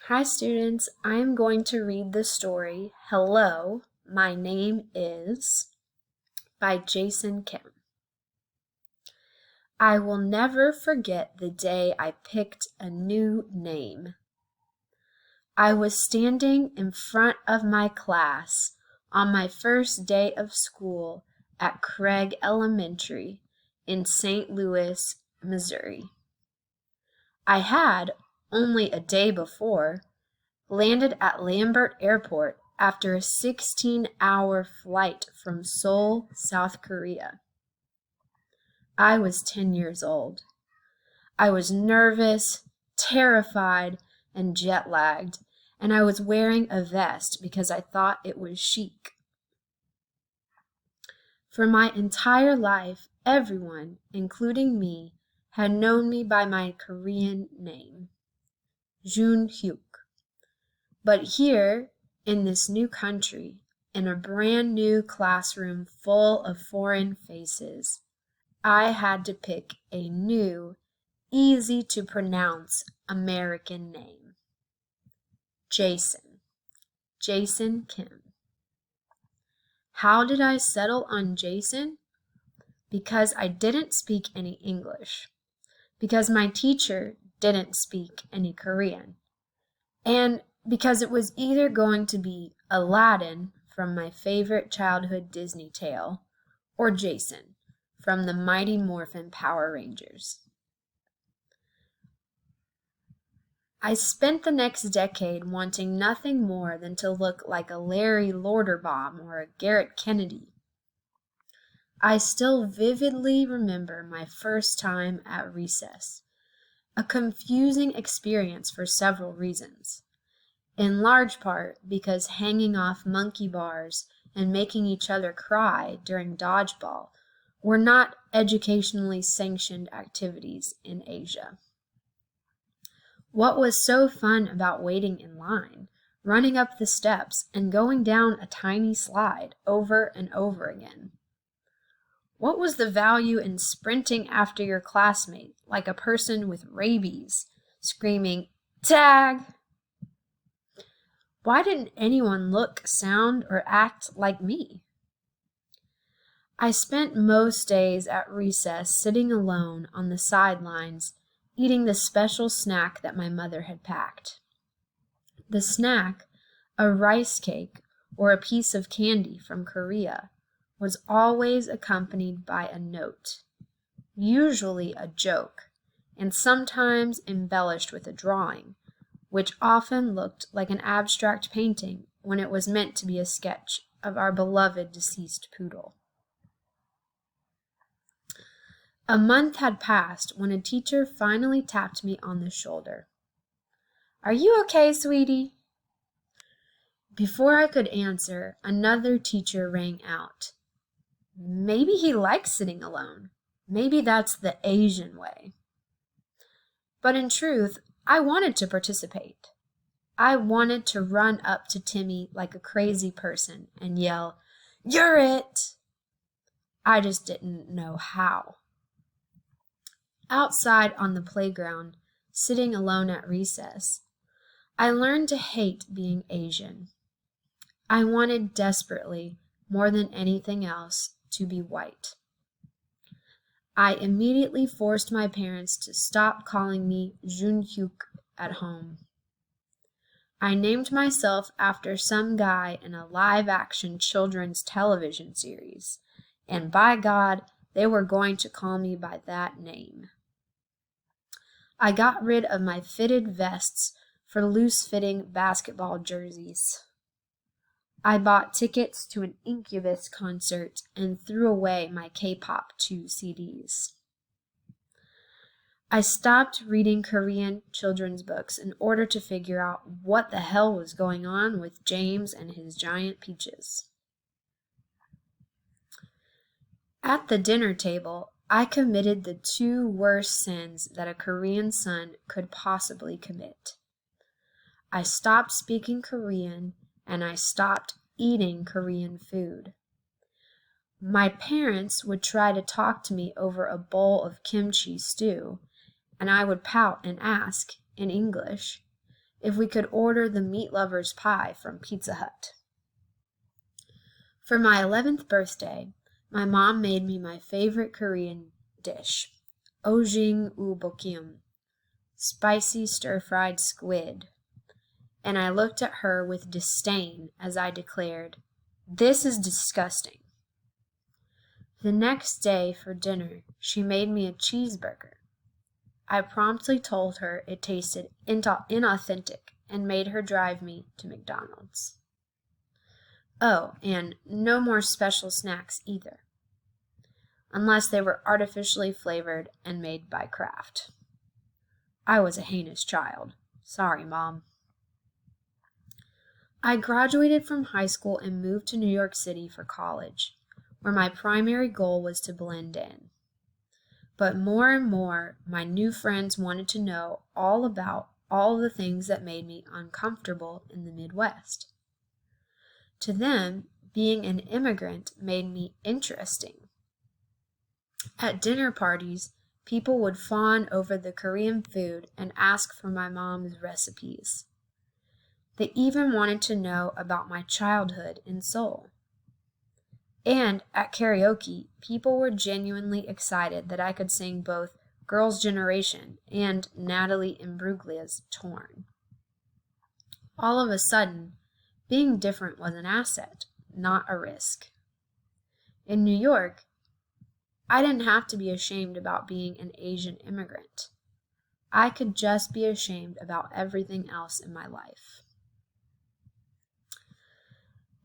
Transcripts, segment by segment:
Hi, students. I'm going to read the story Hello, My Name Is by Jason Kim. I will never forget the day I picked a new name. I was standing in front of my class on my first day of school at Craig Elementary in St. Louis, Missouri. I had, only a day before, landed at Lambert Airport after a 16-hour flight from Seoul, South Korea. I was 10 years old. I was nervous, terrified, and jet-lagged, and I was wearing a vest because I thought it was chic. For my entire life, everyone, including me, had known me by my Korean name, Jun Hyuk. But here, in this new country, in a brand new classroom full of foreign faces, I had to pick a new, easy to pronounce American name. Jason. Jason Kim. How did I settle on Jason? Because I didn't speak any English. Because my teacher didn't speak any Korean. And because it was either going to be Aladdin from my favorite childhood Disney tale or Jason from the Mighty Morphin Power Rangers. I spent the next decade wanting nothing more than to look like a Larry Lorderbaum or a Garrett Kennedy. I still vividly remember my first time at recess, a confusing experience for several reasons. In large part because hanging off monkey bars and making each other cry during dodgeball were not educationally sanctioned activities in Asia. What was so fun about waiting in line, running up the steps, and going down a tiny slide over and over again? What was the value in sprinting after your classmate like a person with rabies, screaming, "Tag!" Why didn't anyone look, sound, or act like me? I spent most days at recess sitting alone on the sidelines, eating the special snack that my mother had packed. The snack, a rice cake or a piece of candy from Korea, was always accompanied by a note, usually a joke, and sometimes embellished with a drawing, which often looked like an abstract painting when it was meant to be a sketch of our beloved deceased poodle. A month had passed when a teacher finally tapped me on the shoulder. "Are you okay, sweetie?" Before I could answer, another teacher rang out. Maybe he likes sitting alone. Maybe that's the Asian way. But in truth, I wanted to participate. I wanted to run up to Timmy like a crazy person and yell, "You're it!" I just didn't know how. Outside on the playground, sitting alone at recess, I learned to hate being Asian. I wanted desperately, more than anything else, to be white. I immediately forced my parents to stop calling me Jun Hyuk at home. I named myself after some guy in a live-action children's television series, and by God, they were going to call me by that name. I got rid of my fitted vests for loose-fitting basketball jerseys. I bought tickets to an Incubus concert and threw away my K-pop 2 CDs. I stopped reading Korean children's books in order to figure out what the hell was going on with James and his giant peaches. At the dinner table, I committed the two worst sins that a Korean son could possibly commit. I stopped speaking Korean, and I stopped eating Korean food. My parents would try to talk to me over a bowl of kimchi stew, and I would pout and ask, in English, if we could order the meat lover's pie from Pizza Hut. For my 11th birthday, my mom made me my favorite Korean dish, ojing ubokkeum, spicy stir-fried squid, and I looked at her with disdain as I declared, "This is disgusting." The next day for dinner, she made me a cheeseburger. I promptly told her it tasted inauthentic and made her drive me to McDonald's. Oh, and no more special snacks either, unless they were artificially flavored and made by Kraft. I was a heinous child. Sorry, Mom. I graduated from high school and moved to New York City for college, where my primary goal was to blend in. But more and more, my new friends wanted to know all about all the things that made me uncomfortable in the Midwest. To them, being an immigrant made me interesting. At dinner parties, people would fawn over the Korean food and ask for my mom's recipes. They even wanted to know about my childhood in Seoul. And at karaoke, people were genuinely excited that I could sing both Girls' Generation and Natalie Imbruglia's Torn. All of a sudden, being different was an asset, not a risk. In New York, I didn't have to be ashamed about being an Asian immigrant. I could just be ashamed about everything else in my life.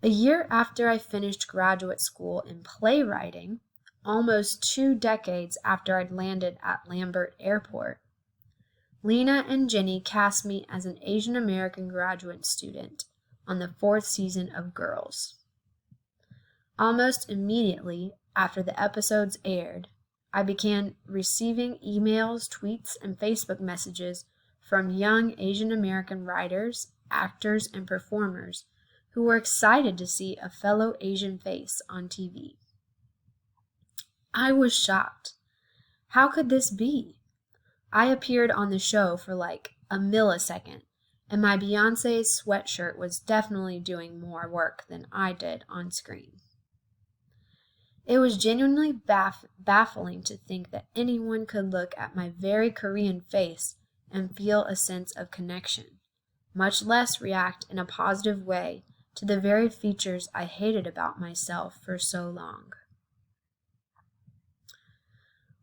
A year after I finished graduate school in playwriting, almost 2 decades after I'd landed at Lambert Airport, Lena and Jenny cast me as an Asian American graduate student on the 4th season of Girls. Almost immediately after the episodes aired, I began receiving emails, tweets, and Facebook messages from young Asian American writers, actors, and performers who were excited to see a fellow Asian face on TV. I was shocked. How could this be? I appeared on the show for like a millisecond, and my Beyoncé sweatshirt was definitely doing more work than I did on screen. It was genuinely baffling to think that anyone could look at my very Korean face and feel a sense of connection, much less react in a positive way to the very features I hated about myself for so long.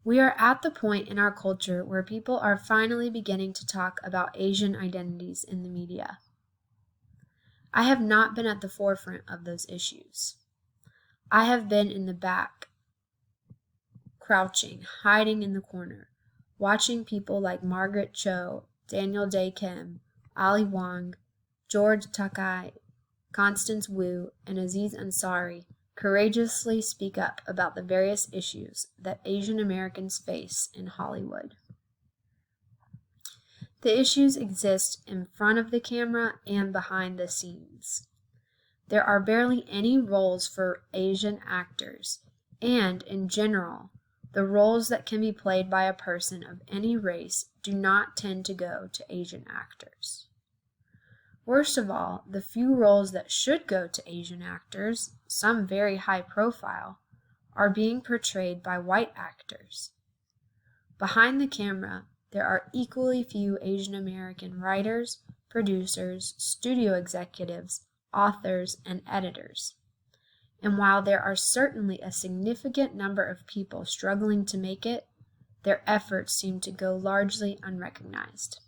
We are at the point in our culture where people are finally beginning to talk about Asian identities in the media. I have not been at the forefront of those issues. I have been in the back, crouching, hiding in the corner, watching people like Margaret Cho, Daniel Dae Kim, Ali Wong, George Takei, Constance Wu, and Aziz Ansari courageously speak up about the various issues that Asian Americans face in Hollywood. The issues exist in front of the camera and behind the scenes. There are barely any roles for Asian actors, and in general, the roles that can be played by a person of any race do not tend to go to Asian actors. Worst of all, the few roles that should go to Asian actors, some very high profile, are being portrayed by white actors. Behind the camera, there are equally few Asian American writers, producers, studio executives, authors, and editors. And while there are certainly a significant number of people struggling to make it, their efforts seem to go largely unrecognized.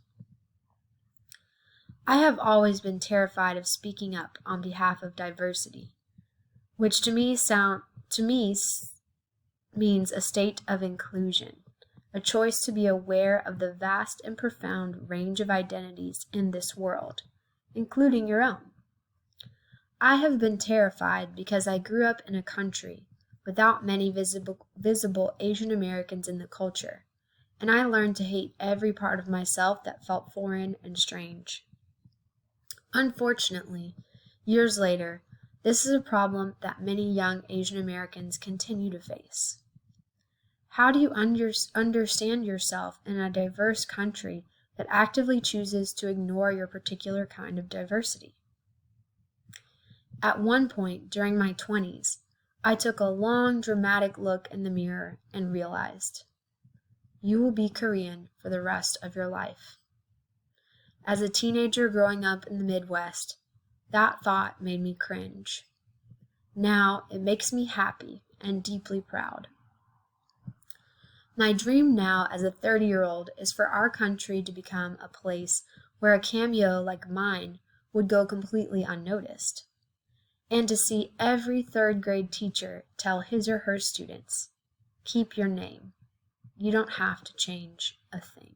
I have always been terrified of speaking up on behalf of diversity, which to me means a state of inclusion, a choice to be aware of the vast and profound range of identities in this world, including your own. I have been terrified because I grew up in a country without many visible Asian Americans in the culture, and I learned to hate every part of myself that felt foreign and strange. Unfortunately, years later, this is a problem that many young Asian Americans continue to face. How do you understand yourself in a diverse country that actively chooses to ignore your particular kind of diversity. At one point during my 20s, I took a long, dramatic look in the mirror and realized, you will be Korean for the rest of your life. As a teenager growing up in the Midwest, that thought made me cringe. Now it makes me happy and deeply proud. My dream now as a 30-year-old is for our country to become a place where a cameo like mine would go completely unnoticed, and to see every third-grade teacher tell his or her students, keep your name. You don't have to change a thing.